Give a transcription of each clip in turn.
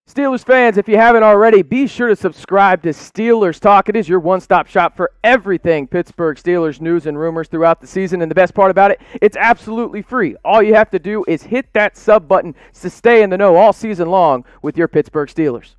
Steelers fans, if you haven't already, be sure to subscribe to Steelers Talk. It is your one-stop shop for everything Pittsburgh Steelers news and rumors throughout the season. And the best part about it, it's absolutely free. All you have to do is hit that sub button to stay in the know all season long with your Pittsburgh Steelers.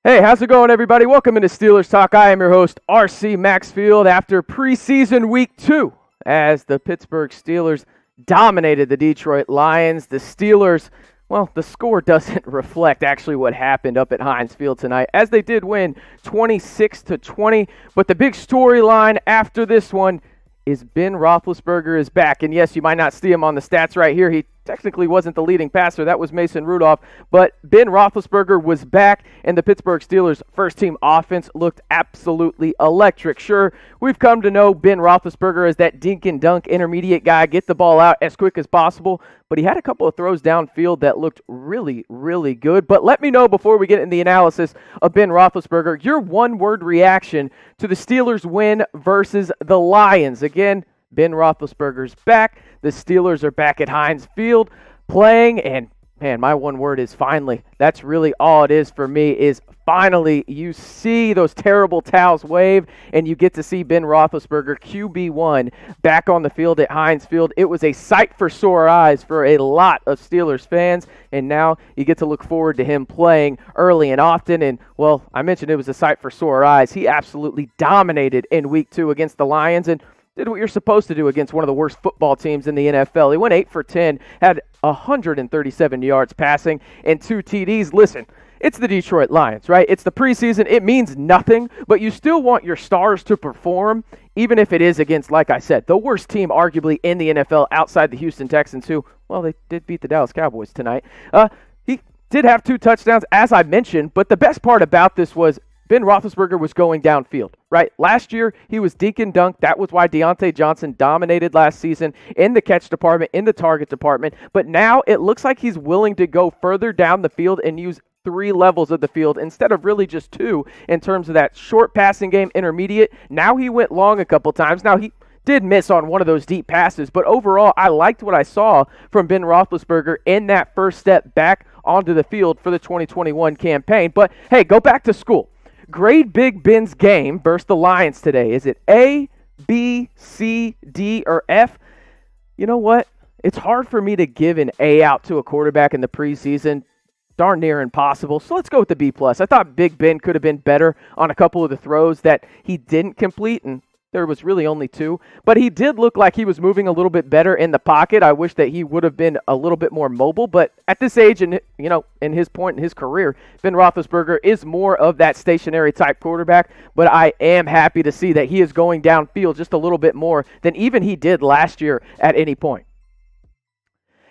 Hey, how's it going, everybody? Welcome into Steelers Talk. I am your host, RC Maxfield, after preseason week 2. As the Pittsburgh Steelers dominated the Detroit Lions. The Steelers, well, the score doesn't reflect actually what happened up at Heinz Field tonight, as they did win 26-20. But the big storyline after this one is Ben Roethlisberger is back. And yes, you might not see him on the stats right here. He technically wasn't the leading passer. That was Mason Rudolph. But Ben Roethlisberger was back, and the Pittsburgh Steelers' first-team offense looked absolutely electric. Sure, we've come to know Ben Roethlisberger as that dink and dunk intermediate guy, get the ball out as quick as possible. But he had a couple of throws downfield that looked really, really good. But let me know before we get into the analysis of Ben Roethlisberger, your one-word reaction to the Steelers' win versus the Lions. Again, Ben Roethlisberger's back. The Steelers are back at Heinz Field playing, and man, my one word is finally. That's really all it is for me, is finally you see those terrible towels wave, and you get to see Ben Roethlisberger, QB1, back on the field at Heinz Field. It was a sight for sore eyes for a lot of Steelers fans, and now you get to look forward to him playing early and often. And, well, I mentioned it was a sight for sore eyes. He absolutely dominated in Week 2 against the Lions, and did what you're supposed to do against one of the worst football teams in the NFL. He went 8 for 10, had 137 yards passing, and 2 TDs. Listen, it's the Detroit Lions, right? It's the preseason. It means nothing, but you still want your stars to perform, even if it is against, like I said, the worst team arguably in the NFL outside the Houston Texans, who, well, they did beat the Dallas Cowboys tonight. He did have 2 touchdowns, as I mentioned, but the best part about this was Ben Roethlisberger was going downfield, right? Last year, he was dink and dunk. That was why Dionte Johnson dominated last season in the catch department, in the target department. But now it looks like he's willing to go further down the field and use 3 levels of the field instead of really just 2 in terms of that short passing game, intermediate. Now he went long a couple times. Now he did miss on one of those deep passes, but overall, I liked what I saw from Ben Roethlisberger in that first step back onto the field for the 2021 campaign. But hey, go back to school. Grade Big Ben's game versus the Lions today. Is it A, B, C, D, or F? You know what? It's hard for me to give an A out to a quarterback in the preseason. Darn near impossible. So let's go with the B+. I thought Big Ben could have been better on a couple of the throws that he didn't complete, and there was really only 2. But he did look like he was moving a little bit better in the pocket. I wish that he would have been a little bit more mobile. But at this age, and in his point in his career, Ben Roethlisberger is more of that stationary type quarterback. But I am happy to see that he is going downfield just a little bit more than even he did last year at any point.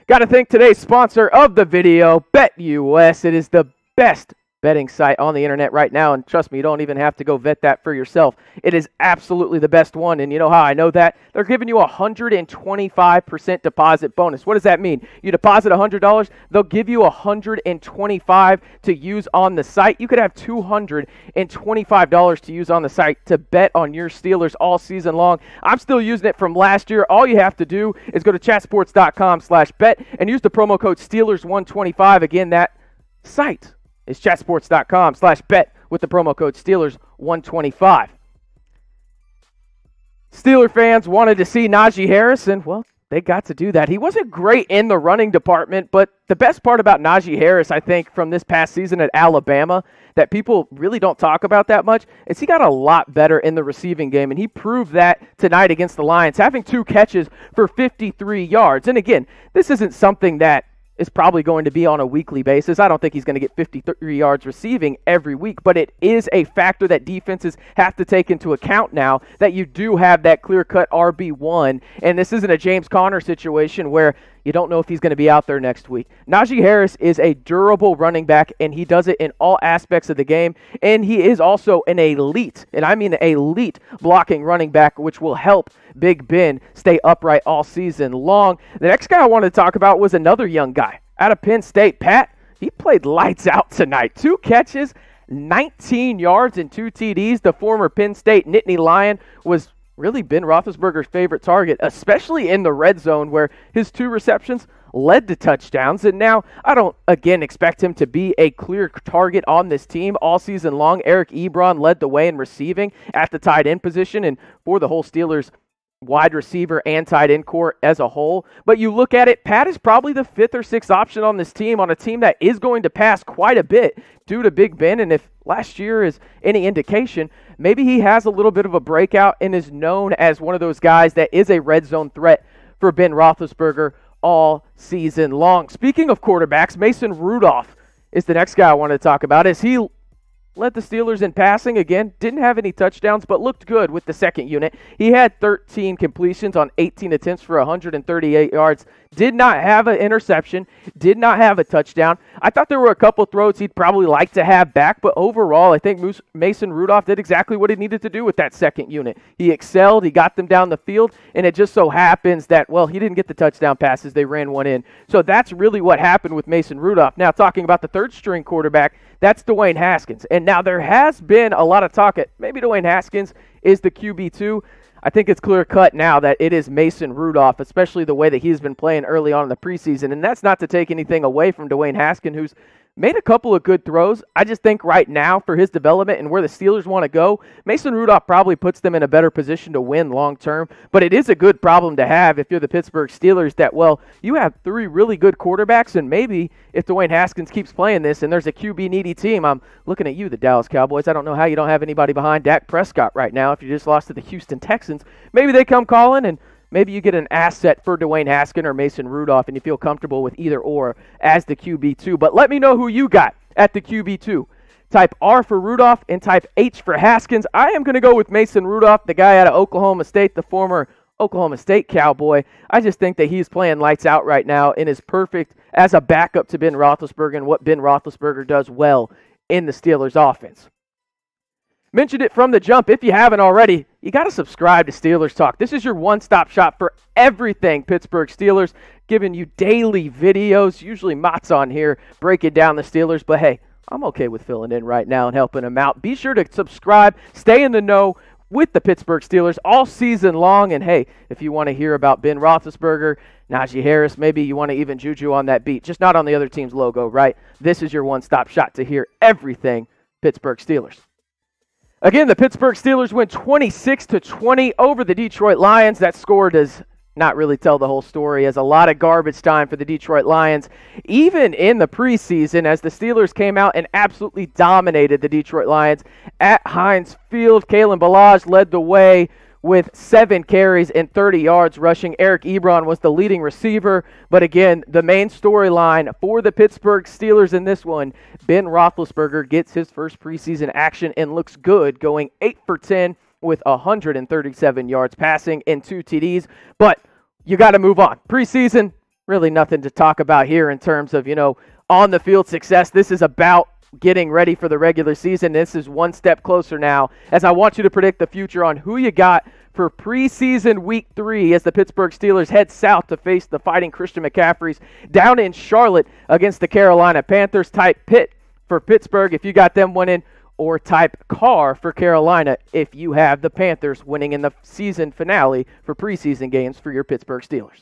Got to thank today's sponsor of the video, BetUS. It is the best betting site on the internet right now, and trust me, you don't even have to go vet that for yourself. It is absolutely the best one, and you know how I know that? They're giving you a 125% deposit bonus. What does that mean? You deposit $100, they'll give you $125 to use on the site. You could have $225 to use on the site to bet on your Steelers all season long. I'm still using it from last year. All you have to do is go to chatsports.com/bet and use the promo code Steelers125. Again, that site is chatsports.com/bet with the promo code Steelers125. Steeler fans wanted to see Najee Harris, and, well, they got to do that. He wasn't great in the running department, but the best part about Najee Harris, I think, from this past season at Alabama that people really don't talk about that much is he got a lot better in the receiving game, and he proved that tonight against the Lions, having 2 catches for 53 yards. And again, this isn't something that is probably going to be on a weekly basis. I don't think he's going to get 53 yards receiving every week, but it is a factor that defenses have to take into account now that you do have that clear-cut RB1, and this isn't a James Conner situation where you don't know if he's going to be out there next week. Najee Harris is a durable running back, and he does it in all aspects of the game, and he is also an elite, and I mean elite blocking running back, which will help Big Ben stay upright all season long. The next guy I wanted to talk about was another young guy out of Penn State, Pat. He played lights out tonight. 2 catches, 19 yards, and 2 TDs. The former Penn State Nittany Lion was really Ben Roethlisberger's favorite target, especially in the red zone where his 2 receptions led to touchdowns. And now I don't, again, expect him to be a clear target on this team all season long. Eric Ebron led the way in receiving at the tight end position and for the whole Steelers wide receiver and tight end core as a whole. But you look at it, Pat is probably the 5th or 6th option on this team, on a team that is going to pass quite a bit due to Big Ben. And if last year is any indication, maybe he has a little bit of a breakout and is known as one of those guys that is a red zone threat for Ben Roethlisberger all season long. Speaking of quarterbacks, Mason Rudolph is the next guy I want to talk about, as he led the Steelers in passing again. Didn't have any touchdowns, but looked good with the second unit. He had 13 completions on 18 attempts for 138 yards. Did not have an interception. Did not have a touchdown. I thought there were a couple throws he'd probably like to have back, but overall, I think Mason Rudolph did exactly what he needed to do with that second unit. He excelled. He got them down the field, and it just so happens that, well, he didn't get the touchdown passes. They ran one in. So that's really what happened with Mason Rudolph. Now, talking about the third-string quarterback, that's Dwayne Haskins. And now there has been a lot of talk at maybe Dwayne Haskins is the QB2. I think it's clear cut now that it is Mason Rudolph, especially the way that he's been playing early on in the preseason. And that's not to take anything away from Dwayne Haskins, who's made a couple of good throws. I just think right now for his development and where the Steelers want to go, Mason Rudolph probably puts them in a better position to win long term. But it is a good problem to have if you're the Pittsburgh Steelers, that, well, you have 3 really good quarterbacks, and maybe if Dwayne Haskins keeps playing this and there's a QB needy team, I'm looking at you, the Dallas Cowboys. I don't know how you don't have anybody behind Dak Prescott right now if you just lost to the Houston Texans. Maybe they come calling, and maybe you get an asset for Dwayne Haskins or Mason Rudolph, and you feel comfortable with either or as the QB2. But let me know who you got at the QB2. Type R for Rudolph and type H for Haskins. I am going to go with Mason Rudolph, the guy out of Oklahoma State, the former Oklahoma State Cowboy. I just think that he's playing lights out right now and is perfect as a backup to Ben Roethlisberger and what Ben Roethlisberger does well in the Steelers offense. Mentioned it from the jump. If you haven't already, you got to subscribe to Steelers Talk. This is your one-stop shop for everything Pittsburgh Steelers, giving you daily videos. Usually Mott's on here breaking down the Steelers, but hey, I'm okay with filling in right now and helping them out. Be sure to subscribe, stay in the know with the Pittsburgh Steelers all season long. And hey, if you want to hear about Ben Roethlisberger, Najee Harris, maybe you want to even Juju on that beat, just not on the other team's logo, right? This is your one-stop shop to hear everything Pittsburgh Steelers. Again, the Pittsburgh Steelers win 26-20 over the Detroit Lions. That score does not really tell the whole story, as a lot of garbage time for the Detroit Lions, even in the preseason, as the Steelers came out and absolutely dominated the Detroit Lions at Heinz Field. Kalen Ballage led the way with 7 carries and 30 yards rushing. Eric Ebron was the leading receiver. But again, the main storyline for the Pittsburgh Steelers in this one, Ben Roethlisberger gets his first preseason action and looks good, going 8 for 10 with 137 yards passing and 2 TDs. But you got to move on. Preseason, really nothing to talk about here in terms of, on the field success. This is about getting ready for the regular season. This is one step closer now, as I want you to predict the future on who you got for preseason week 3 as the Pittsburgh Steelers head south to face the Fighting Christian McCaffreys down in Charlotte against the Carolina Panthers. Type Pitt for Pittsburgh if you got them winning, or type Carr for Carolina if you have the Panthers winning in the season finale for preseason games for your Pittsburgh Steelers.